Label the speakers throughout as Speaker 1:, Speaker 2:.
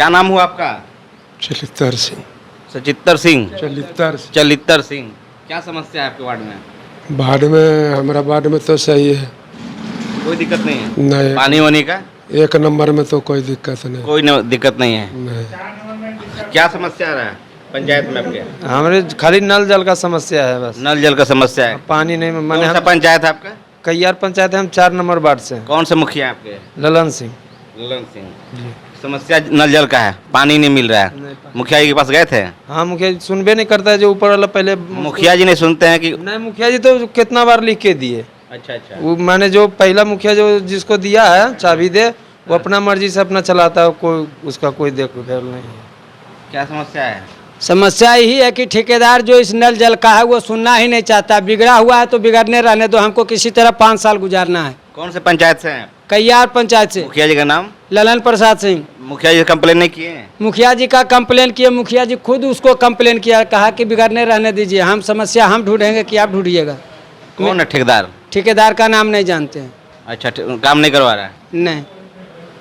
Speaker 1: क्या नाम हुआ आपका?
Speaker 2: चलितर सिंह।
Speaker 1: सचित्तर सिंह।
Speaker 2: चलितर
Speaker 1: सिंह। क्या समस्या है आपके वार्ड में?
Speaker 2: वार्ड में, हमारा वार्ड में तो सही है,
Speaker 1: कोई दिक्कत नहीं है?
Speaker 2: नहीं।
Speaker 1: पानी वानी का
Speaker 2: एक नंबर में तो कोई दिक्कत नहीं।
Speaker 1: कोई दिक्कत नहीं है।
Speaker 2: नहीं।
Speaker 1: क्या समस्या आ रहा है पंचायत में आपके?
Speaker 3: हमारे खाली नल जल का समस्या है बस।
Speaker 1: नल जल का समस्या है।
Speaker 3: पानी नहीं
Speaker 1: कौन सा पंचायत है आपका?
Speaker 3: कैयार पंचायत है, हम 4 नंबर वार्ड से हैं।
Speaker 1: कौन से मुखिया है आपके?
Speaker 3: ललन सिंह
Speaker 1: ललन सिंह। समस्या नल जल का है, पानी नहीं मिल रहा है। मुखिया जी के पास गए थे?
Speaker 3: हाँ, मुखिया जी सुनबे नहीं करता है, जो ऊपर वाला पहले
Speaker 1: मुखिया जी नहीं सुनते हैं कि?
Speaker 3: नहीं, मुखिया जी तो कितना बार लिख के दिए।
Speaker 1: अच्छा अच्छा।
Speaker 3: वो मैंने जो पहला मुखिया जो जिसको दिया है चाबी दे, वो अपना मर्जी से अपना चलाता है, कोई उसका कोई देखभाल नहीं है।
Speaker 1: क्या समस्या है?
Speaker 4: समस्या यही है कि ठेकेदार जो इस नल जल का है वो सुनना ही नहीं चाहता। बिगड़ा हुआ है तो बिगड़ने रहने दो, हमको किसी तरह 5 साल गुजारना है।
Speaker 1: कौन से पंचायत से हैं?
Speaker 4: कैयार पंचायत से।
Speaker 1: मुखिया जी का नाम?
Speaker 4: ललन प्रसाद सिंह।
Speaker 1: मुखिया जी कंप्लेन नहीं किए हैं?
Speaker 4: मुखिया जी का कंप्लेन किए, मुखिया जी खुद उसको कंप्लेन किया, कहा कि बिगड़ने रहने दीजिए, हम समस्या हम ढूंढेंगे कि आप ढूंढिएगा।
Speaker 1: कौन है ठेकेदार?
Speaker 4: ठेकेदार का नाम नहीं जानते हैं।
Speaker 1: अच्छा, काम नहीं करवा रहा है?
Speaker 4: नहीं।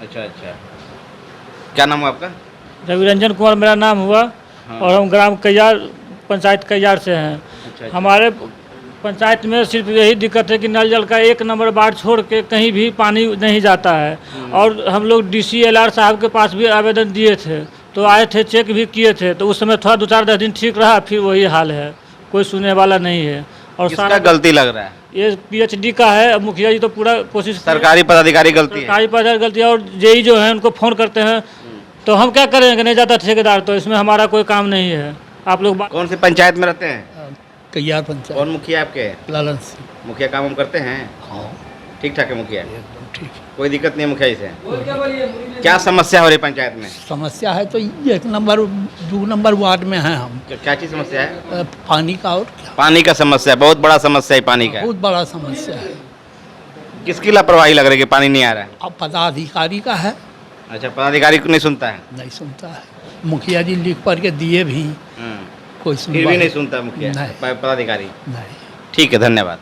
Speaker 1: अच्छा अच्छा। क्या नाम हुआ आपका?
Speaker 5: रविरंजन कुमार मेरा नाम हुआ।
Speaker 1: हाँ।
Speaker 5: और हम ग्राम कैयार पंचायत कैयार से हैं।
Speaker 1: अच्छा।
Speaker 5: हमारे पंचायत में सिर्फ यही दिक्कत है कि नल जल का 1 नंबर वार्ड छोड़ के कहीं भी पानी नहीं जाता है। और हम लोग DCLR साहब के पास भी आवेदन दिए थे, तो आए थे, चेक भी किए थे, तो उस समय थोड़ा 2-4-10 दिन ठीक रहा, फिर वही हाल है, कोई सुनने वाला नहीं है। और
Speaker 1: किसका गलती लग रहा है?
Speaker 5: ये PhD का है। अब मुखिया जी तो पूरा कोशिश,
Speaker 1: सरकारी पदाधिकारी गलती है?
Speaker 5: सरकारी पदाधिकारी गलती है। और जेई जो है उनको फ़ोन करते हैं, तो हम क्या करेंगे, नहीं जाता ठेकेदार, तो इसमें हमारा कोई काम नहीं है। आप लोग
Speaker 1: कौन से पंचायत में रहते हैं?
Speaker 6: कैयार पंचायत।
Speaker 1: कौन मुखिया आपके?
Speaker 6: ललन सिंह।
Speaker 1: मुखिया काम हम करते हैं?
Speaker 6: हाँ,
Speaker 1: ठीक ठाक है मुखिया?
Speaker 6: एकदम ठीक।
Speaker 1: कोई दिक्कत नहीं है मुखिया जी से? क्या समस्या हो रही है पंचायत में?
Speaker 6: समस्या है तो 1 नंबर 2 नंबर वार्ड में हैं हम।
Speaker 1: क्या चीज समस्या है?
Speaker 6: पानी का, और क्या,
Speaker 1: पानी का समस्या है, बहुत बड़ा समस्या है पानी का।
Speaker 6: बहुत बड़ा समस्या है।
Speaker 1: किसकी लापरवाही लग रही है कि पानी नहीं आ रहा है?
Speaker 6: अब पदाधिकारी का है,
Speaker 1: अच्छा, पदाधिकारी को नहीं सुनता है?
Speaker 6: नहीं सुनता है। मुखिया जी लिख पढ़ के दिए भी, कोई
Speaker 1: फिर भी
Speaker 6: सुनवाई
Speaker 1: नहीं सुनता मुखिया
Speaker 6: नहीं।
Speaker 1: पदाधिकारी?
Speaker 6: नहीं।
Speaker 1: ठीक है, धन्यवाद।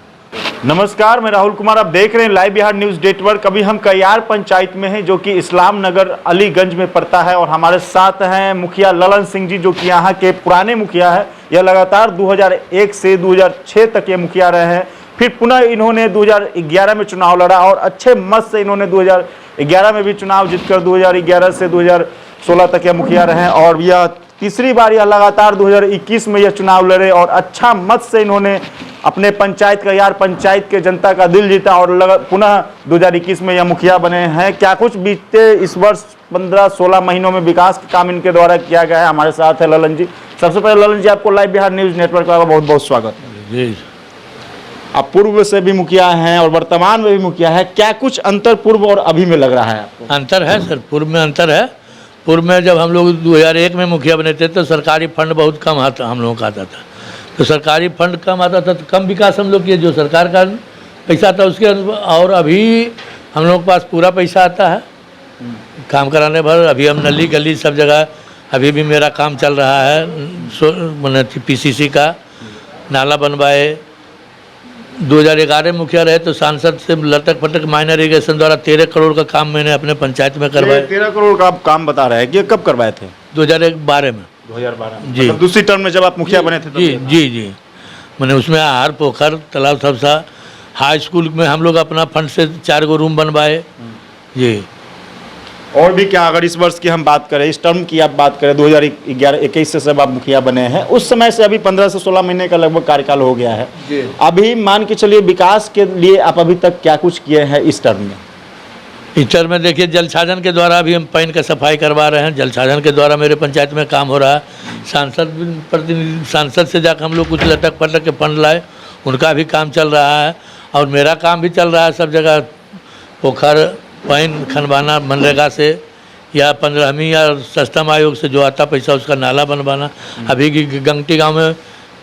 Speaker 7: नमस्कार, मैं राहुल कुमार, आप देख रहे हैं लाइव बिहार न्यूज़ नेटवर्क। अभी हम कैयार पंचायत में हैं, जो कि इस्लाम नगर अलीगंज में पड़ता है, और हमारे साथ हैं मुखिया ललन सिंह जी, जो कि यहाँ के पुराने मुखिया है। यह लगातार 2001 से 2006 तक ये मुखिया रहे हैं। फिर पुनः इन्होंने 2011 में चुनाव लड़ा, और अच्छे मत से इन्होंने 2011 में भी चुनाव जीतकर 2011 से 2016 तक यह मुखिया रहे। और यह तीसरी बार यह लगातार 2021 में यह चुनाव लड़े, और अच्छा मत से इन्होंने अपने पंचायत कैयार पंचायत के जनता का दिल जीता, और पुनः 2021 में यह मुखिया बने हैं। क्या कुछ बीते इस वर्ष 15-16 महीनों में विकास के काम इनके द्वारा किया गया है? हमारे साथ है ललन जी। सबसे पहले ललन जी, आपको लाइव बिहार न्यूज़ नेटवर्क का बहुत बहुत स्वागत
Speaker 8: जी।
Speaker 7: आप पूर्व से भी मुखिया हैं और वर्तमान में भी मुखिया है, क्या कुछ अंतर पूर्व और अभी में लग रहा है आपको?
Speaker 8: अंतर है सर, पूर्व में अंतर है। पूर्व में जब हम लोग 2001 में मुखिया बने थे तो सरकारी फंड बहुत कम आता, हम लोगों का आता था, तो सरकारी फंड कम आता था तो कम विकास हम लोग किए, जो सरकार का पैसा था उसके। और अभी हम लोग के पास पूरा पैसा आता है काम कराने भर। अभी हम नली गली सब जगह, अभी भी मेरा काम चल रहा है, मैंने PCC का नाला बनवाए। 2011 मुखिया रहे तो सांसद से लटक पटक माइनर इरिगेशन द्वारा 13 करोड़ का काम मैंने अपने पंचायत में करवाया।
Speaker 7: 13 करोड़ का आप काम बता रहे हैं कि कब करवाए थे?
Speaker 8: 2012 में।
Speaker 7: 2012
Speaker 8: जी।
Speaker 7: मतलब दूसरी टर्म में जब आप मुखिया बने थे?
Speaker 8: जी जी जी। मैंने उसमें आहार, पोखर, तालाब सब सा। हाई स्कूल में हम लोग अपना फंड से 4 गो रूम बनवाए जी।
Speaker 7: और भी क्या, अगर इस वर्ष की हम बात करें, इस टर्म की आप बात करें, 2011-21 से सब आप मुखिया बने हैं, उस समय से अभी 15 से 16 महीने का लगभग कार्यकाल हो गया है। अभी मान के चलिए विकास के लिए आप अभी तक क्या कुछ किए हैं इस टर्म में?
Speaker 8: इस टर्म में देखिए, जल छाजन के द्वारा भी हम पानी का सफाई करवा रहे हैं। जल छाजन के द्वारा मेरे पंचायत में काम हो रहा है। सांसद से जाकर हम लोग कुछ लटक पटक के फंड लाए, उनका भी काम चल रहा है। और मेरा काम भी चल रहा है सब जगह, पोखर पानी खनवाना मनरेगा से, या 15वीं या सस्तम आयोग से जो आता पैसा उसका नाला बनवाना। अभी की गंगटी गांव में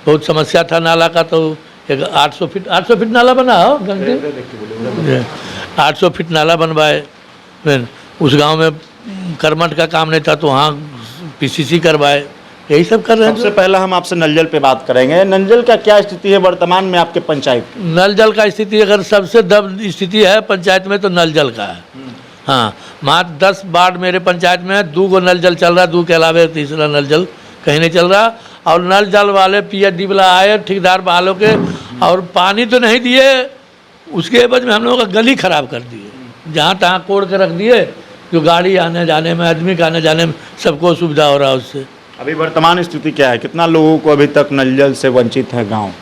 Speaker 8: बहुत समस्या था नाला का, तो एक 800 फीट नाला बना हो गंगटी, 800 फीट नाला बनवाए। उस गांव में करमट का काम नहीं था तो वहाँ PCC करवाए। यही सब कर रहे हैं।
Speaker 7: सबसे पहले हम आपसे नल जल पे बात करेंगे। नल जल का क्या स्थिति है वर्तमान में आपके पंचायत?
Speaker 8: नल जल का स्थिति, अगर सबसे दब स्थिति है पंचायत में तो नल जल का है। हाँ, मात्र 10 वार्ड मेरे पंचायत में है, 2 गो नल जल चल रहा, 2 के अलावे तीसरा नल जल कहीं नहीं चल रहा। और नल जल वाले PhD वाला आए ठेकेदार बहालों के, और पानी तो नहीं दिए, उसके एवज में हम लोगों का गली खराब कर दिए, जहाँ तहाँ कोड़ के रख दिए, जो गाड़ी आने जाने में, आदमी के आने जाने में सबको सुविधा हो रहा है उससे।
Speaker 7: अभी वर्तमान स्थिति क्या है, कितना लोगों को अभी तक नल जल से वंचित है गाँव?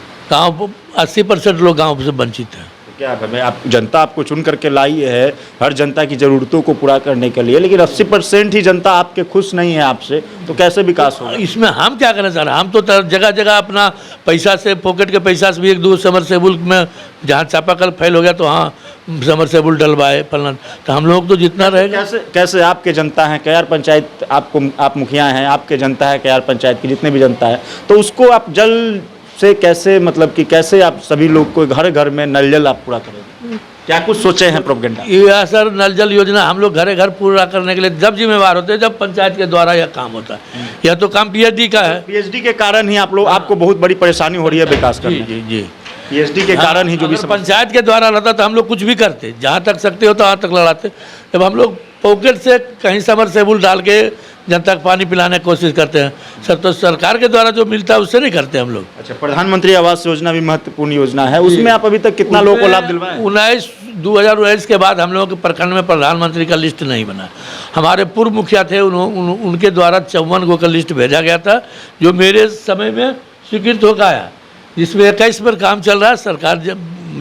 Speaker 8: 80% लोग गाँव से वंचित हैं।
Speaker 7: क्या है, आप जनता आपको चुन करके लाई है हर जनता की ज़रूरतों को पूरा करने के लिए, लेकिन 80% ही जनता आपके खुश नहीं है आपसे, तो कैसे विकास होगा?
Speaker 8: इसमें हम क्या करना चाह रहे हैं? हम तो जगह जगह अपना पैसा से, पॉकेट के पैसा से भी 1-2 समरसेबुल में, जहाँ चापाकल फेल हो गया तो हाँ समरसेबुल डलवाए फलन, तो हम लोग तो जितना रहेगा।
Speaker 7: कैसे आपके जनता है कयार पंचायत, आप मुखिया हैं, आपके जनता है कयार पंचायत की जितने भी जनता है, तो उसको आप जल से कैसे, मतलब कि कैसे आप सभी लोग को घर घर में नल जल आप पूरा करेंगे? क्या कुछ सोचे हैं प्रोपेगेंडा?
Speaker 8: यह सर नल जल योजना हम लोग घर घर पूरा करने के लिए जब जिम्मेवार होते हैं, जब पंचायत के द्वारा यह काम होता है। यह तो काम PhD का है।
Speaker 7: PhD के कारण ही आपको बहुत बड़ी परेशानी हो रही है विकास करने में।
Speaker 8: जी
Speaker 7: PhD के कारण ही जो भी
Speaker 8: पंचायत के द्वारा रहता तो हम लोग कुछ भी करते, जहाँ तक सकते हो तो वहाँ तक लड़ाते। जब हम लोग पॉकेट से कहीं समरसेबुल डाल के जनता को पानी पिलाने की कोशिश करते हैं सर, तो सरकार के द्वारा जो मिलता है उससे नहीं करते हम लोग।
Speaker 7: अच्छा, प्रधानमंत्री आवास योजना भी महत्वपूर्ण योजना है, उसमें आप अभी तक कितना लोगों को लाभ दिलवाए?
Speaker 8: 2019 के बाद हम लोगों के प्रखंड में प्रधानमंत्री का लिस्ट नहीं बना। हमारे पूर्व मुखिया थे, उनके द्वारा 54 गो का लिस्ट भेजा गया था, जो मेरे समय में स्वीकृत होकर आया, जिसमें 21 पर काम चल रहा है। सरकार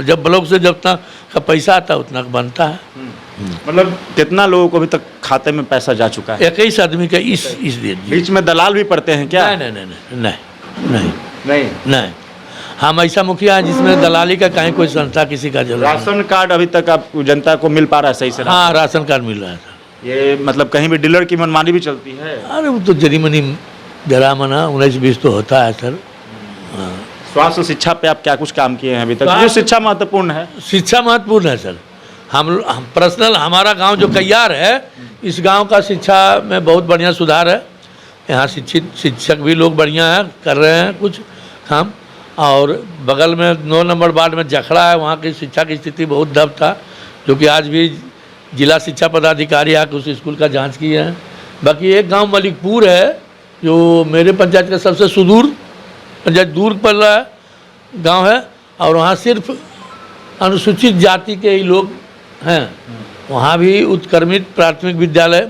Speaker 8: जब ब्लॉक से जब तक का पैसा आता है उतना बनता है।
Speaker 7: मतलब कितना लोगों को अभी तक खाते में पैसा जा चुका है?
Speaker 8: 21 आदमी का इस दिन।
Speaker 7: बीच में दलाल भी पड़ते हैं क्या?
Speaker 8: नहीं, हम ऐसा मुखिया है जिसमें दलाली का कहीं कोई संस्था किसी का जरूरत।
Speaker 7: राशन कार्ड अभी तक आप जनता को मिल पा रहा है सही से?
Speaker 8: हाँ, राशन कार्ड मिल रहा है।
Speaker 7: ये मतलब कहीं भी डीलर की मनमानी भी चलती है?
Speaker 8: अरे वो तो जरीमनी जरा मना 19-20 तो होता है सर। हाँ।
Speaker 7: स्वास्थ्य शिक्षा पे आप क्या कुछ काम किए हैं अभी तक? जो शिक्षा महत्वपूर्ण है।
Speaker 8: शिक्षा महत्वपूर्ण है सर। हम पर्सनल हमारा गांव जो कयार है, इस गांव का शिक्षा में बहुत बढ़िया सुधार है। यहाँ शिक्षक भी लोग बढ़िया हैं, कर रहे हैं कुछ काम। और बगल में 9 नंबर वार्ड में जखड़ा है, वहाँ की शिक्षा की स्थिति बहुत दब था, जो कि आज भी जिला शिक्षा पदाधिकारी आकर उस स्कूल का जांच किए हैं। बाकी एक गांव मलिकपुर है जो मेरे पंचायत का सबसे सुदूर पंचायत दूर पड़ रहा है गांव है, और वहाँ सिर्फ अनुसूचित जाति के ही लोग हैं। वहाँ भी उत्क्रमित प्राथमिक विद्यालय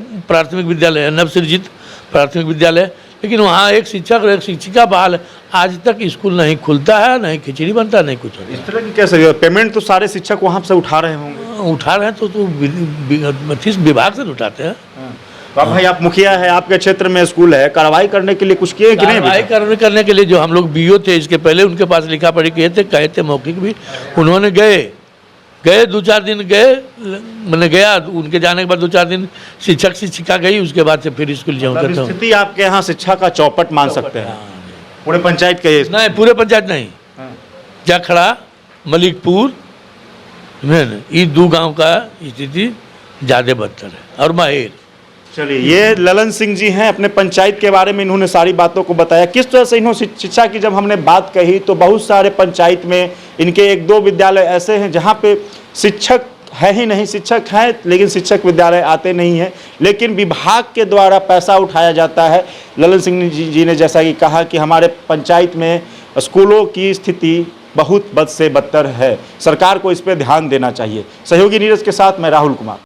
Speaker 8: है, नवसृजित प्राथमिक विद्यालय, लेकिन वहाँ एक शिक्षक और एक शिक्षिका बहाल है। आज तक स्कूल नहीं खुलता है, नहीं खिचड़ी बनता, नहीं कुछ होता।
Speaker 7: इस तरह की कैसे पेमेंट तो सारे शिक्षक वहाँ से उठा रहे होंगे?
Speaker 8: उठा रहे हैं तो विभाग से उठाते हैं।
Speaker 7: तो भाई आप मुखिया है, आपके क्षेत्र में स्कूल है, कार्रवाई करने के लिए कुछ किए कि नहीं?
Speaker 8: कार्रवाई करने के लिए जो हम लोग BO थे इसके पहले, उनके पास लिखा पढ़ी किए थे, कहे थे मौखिक भी। उन्होंने गए 2-4 दिन गए, मैंने गया, उनके जाने के बाद 2-4 दिन शिक्षक शिक्षिका गई, उसके बाद से फिर स्कूल जाऊँ।
Speaker 7: स्थिति आपके यहाँ शिक्षा का चौपट मान सकते हैं पूरे पंचायत के?
Speaker 8: नहीं, पूरे पंचायत नहीं, जखड़ा, मलिकपुर में ये 2 गांव का स्थिति ज़्यादा बदतर है, और माहिर।
Speaker 7: चलिए, ये ललन सिंह जी हैं, अपने पंचायत के बारे में इन्होंने सारी बातों को बताया। किस तरह से इन्होंने शिक्षा की जब हमने बात कही तो बहुत सारे पंचायत में इनके 1-2 विद्यालय ऐसे हैं जहाँ पे शिक्षक है ही नहीं, शिक्षक हैं लेकिन शिक्षक विद्यालय आते नहीं हैं, लेकिन विभाग के द्वारा पैसा उठाया जाता है। ललन सिंह जी ने जैसा कि कहा कि हमारे पंचायत में स्कूलों की स्थिति बहुत बद से बदतर है, सरकार को इस पर ध्यान देना चाहिए। सहयोगी नीरज के साथ मैं राहुल कुमार।